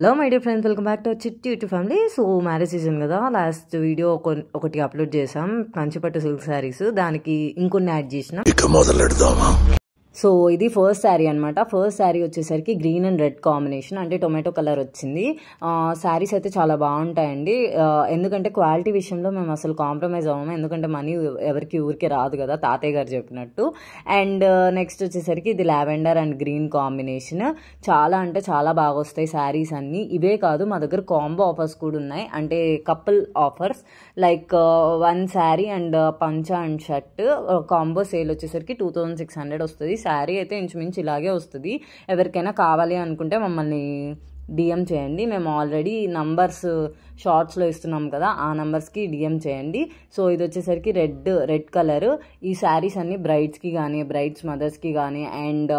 Hello my dear friends, welcome back to Chitti YouTube family. So marriage season కదా, last video ఒకటి upload చేసాం, Kanchipattu silk saris. దానికి ఇంకొన్ని add చేసినాం. ఇక మొదలెడదామా. సో ఇది ఫస్ట్ శారీ అనమాట. ఫస్ట్ శారీ వచ్చేసరికి గ్రీన్ అండ్ రెడ్ కాంబినేషన్, అంటే టొమాటో కలర్ వచ్చింది. శారీస్ అయితే చాలా బాగుంటాయండి, ఎందుకంటే క్వాలిటీ విషయంలో మేము అసలు కాంప్రమైజ్ అవ్వము, ఎందుకంటే మనీ ఎవరికి ఊరికే రాదు కదా, తాతయ్య గారు చెప్పినట్టు. అండ్ నెక్స్ట్ వచ్చేసరికి ఇది లావెండర్ అండ్ గ్రీన్ కాంబినేషన్. చాలా అంటే చాలా బాగా వస్తాయి శారీస్ అన్నీ. ఇవే కాదు, మా దగ్గర కాంబో ఆఫర్స్ కూడా ఉన్నాయి, అంటే couple offers. Like one sari and పంచా అండ్ షర్ట్ కాంబో సేల్ వచ్చేసరికి 2600 వస్తుంది. శారీ అయితే ఇంచుమించు ఇలాగే వస్తుంది. ఎవరికైనా కావాలి అనుకుంటే మమ్మల్ని డిఎం చేయండి. మేము ఆల్రెడీ నంబర్స్ షార్ట్స్లో ఇస్తున్నాం కదా, ఆ నంబర్స్కి డిఎం చేయండి. సో ఇది వచ్చేసరికి రెడ్ కలర్. ఈ శారీస్ అన్ని బ్రైడ్స్కి కానీ, బ్రైడ్స్ మదర్స్కి కానీ, అండ్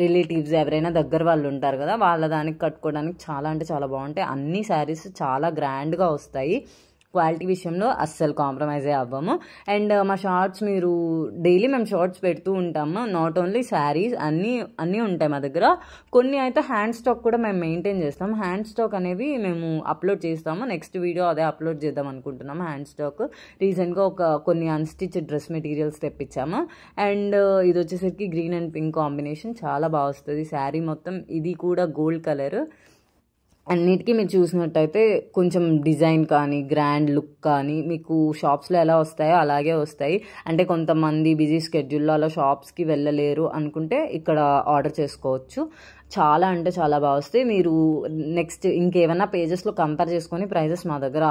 రిలేటివ్స్ ఎవరైనా దగ్గర వాళ్ళు ఉంటారు కదా, వాళ్ళ దానికి కట్టుకోవడానికి చాలా అంటే చాలా బాగుంటాయి. అన్ని శారీస్ చాలా గ్రాండ్గా వస్తాయి. క్వాలిటీ విషయంలో అస్సలు కాంప్రమైజ్ అవ్వము. అండ్ మా షార్ట్స్ మీరు డైలీ మేము షార్ట్స్ పెడుతూ ఉంటాము. నాట్ ఓన్లీ శారీస్, అన్నీ ఉంటాయి మా దగ్గర. కొన్ని అయితే హ్యాండ్ స్టాక్ కూడా మేము మెయింటైన్ చేస్తాం. హ్యాండ్ స్టాక్ అనేవి మేము అప్లోడ్ చేస్తాము. నెక్స్ట్ వీడియో అదే అప్లోడ్ చేద్దాం అనుకుంటున్నాము. హ్యాండ్ స్టాక్ రీసెంట్గా కొన్ని అన్స్టిచ్డ్ డ్రెస్ మెటీరియల్స్ తెప్పించాము. అండ్ ఇది వచ్చేసరికి గ్రీన్ అండ్ పింక్ కాంబినేషన్, చాలా బాగా వస్తుంది శారీ మొత్తం. ఇది కూడా గోల్డ్ కలర్. అన్నిటికీ మీరు చూసినట్టయితే కొంచెం డిజైన్ కానీ, గ్రాండ్ లుక్ కానీ మీకు షాప్స్లో ఎలా వస్తాయో అలాగే వస్తాయి. అంటే కొంతమంది బిజీ స్కెడ్యూల్లో అలా షాప్స్కి వెళ్ళలేరు అనుకుంటే ఇక్కడ ఆర్డర్ చేసుకోవచ్చు. చాలా అంటే చాలా బాగా వస్తాయి. మీరు నెక్స్ట్ ఇంకేమైనా పేజెస్లో కంపేర్ చేసుకొని ప్రైజెస్ మా దగ్గర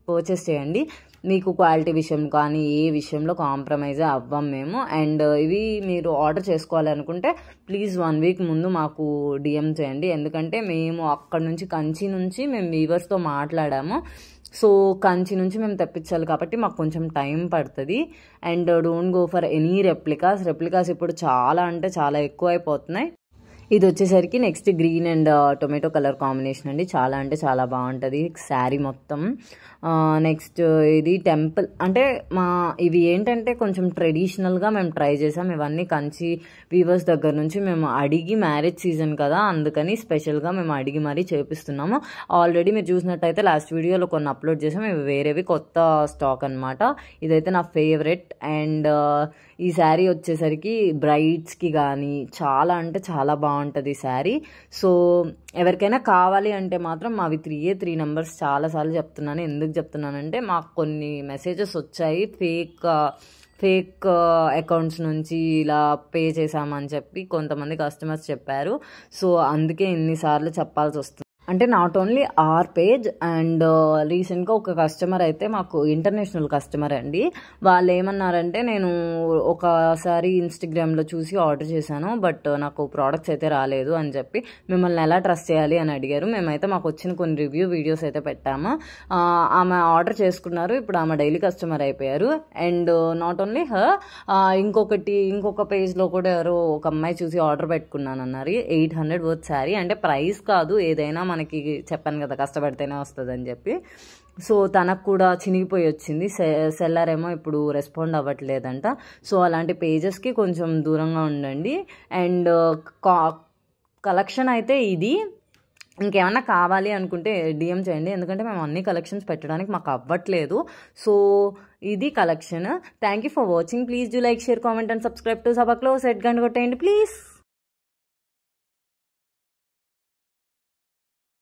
పర్చేస్ చేయండి. మీకు క్వాలిటీ విషయం కానీ ఏ విషయంలో కాంప్రమైజ్ అవ్వం మేము. అండ్ ఇవి మీరు ఆర్డర్ చేసుకోవాలనుకుంటే ప్లీజ్ 1 వీక్ ముందు మాకు డిఎం చేయండి, ఎందుకంటే మేము అక్కడ నుంచి కంచి నుంచి మేము వీవర్స్తో మాట్లాడాము. సో కంచి నుంచి మేము తెప్పించాలి కాబట్టి మాకు కొంచెం టైం పడుతుంది. And don't go for any replicas ఇప్పుడు చాలా అంటే చాలా ఎక్కువ అయిపోతున్నాయి. ఇది వచ్చేసరికి next green and tomato colour combination అండి. చాలా అంటే చాలా బాగుంటుంది శారీ మొత్తం. నెక్స్ట్ ఇది టెంపుల్, అంటే ఇవి ఏంటంటే కొంచెం ట్రెడిషనల్గా మేము ట్రై చేసాం. ఇవన్నీ కంచి వీవర్స్ దగ్గర నుంచి మేము అడిగి, మ్యారేజ్ సీజన్ కదా అందుకని స్పెషల్గా మేము అడిగి మరీ చేపిస్తున్నాము. ఆల్రెడీ మీరు చూసినట్టయితే లాస్ట్ వీడియోలో కొన్ని అప్లోడ్ చేసాం. ఇవి వేరేవి కొత్త స్టాక్ అనమాట. ఇదైతే నా ఫేవరెట్. అండ్ ఈ శారీ వచ్చేసరికి బ్రైడ్స్కి కానీ చాలా అంటే చాలా బాగుంటుంది శారీ. సో ఎవరికైనా కావాలి అంటే మాత్రం మావి 3 నెంబర్స్ చాలాసార్లు చెప్తున్నాను. ఎందుకు చెప్తున్నానంటే మాకు కొన్ని మెసేజెస్ వచ్చాయి, ఫేక్ అకౌంట్స్ నుంచి ఇలా పే చేశామని చెప్పి కొంతమంది కస్టమర్స్ చెప్పారు. సో అందుకే ఇన్నిసార్లు చెప్పాల్సి వస్తుంది. అంటే not only are page, and రీసెంట్గా ఒక కస్టమర్ అయితే మాకు ఇంటర్నేషనల్ కస్టమర్ అండి. వాళ్ళు ఏమన్నారంటే, నేను ఒకసారి ఇన్స్టాగ్రామ్లో చూసి ఆర్డర్ చేశాను, బట్ నాకు ప్రోడక్ట్స్ అయితే రాలేదు అని చెప్పి మిమ్మల్ని ఎలా ట్రస్ట్ చేయాలి అని అడిగారు. మేమైతే మాకు వచ్చిన కొన్ని రివ్యూ వీడియోస్ అయితే పెట్టాము. ఆమె ఆర్డర్ చేసుకున్నారు, ఇప్పుడు ఆమె డైలీ కస్టమర్ అయిపోయారు. అండ్ నాట్ ఓన్లీ ఇంకొక పేజ్లో కూడా ఎవరో ఒక అమ్మాయి చూసి ఆర్డర్ పెట్టుకున్నాను అన్నారు. 800 వర్త్ శారీ, అంటే ప్రైస్ కాదు, ఏదైనా మనకి చెప్పాను కదా కష్టపడితేనే వస్తుంది అని చెప్పి. సో తనకు కూడా చినిగిపోయి వచ్చింది. సెల్లర్ ఏమో ఇప్పుడు రెస్పాండ్ అవ్వట్లేదంట. సో అలాంటి పేజెస్కి కొంచెం దూరంగా ఉండండి. అండ్ కలెక్షన్ అయితే ఇది. ఇంకేమన్నా కావాలి అనుకుంటే డిఎం చేయండి, ఎందుకంటే మేము అన్ని కలెక్షన్స్ పెట్టడానికి మాకు అవ్వట్లేదు. సో ఇది collection. Thank you for watching. Please do like, share, comment and subscribe to సభక్లో. సెట్ గంట కొట్టేయండి ప్లీజ్.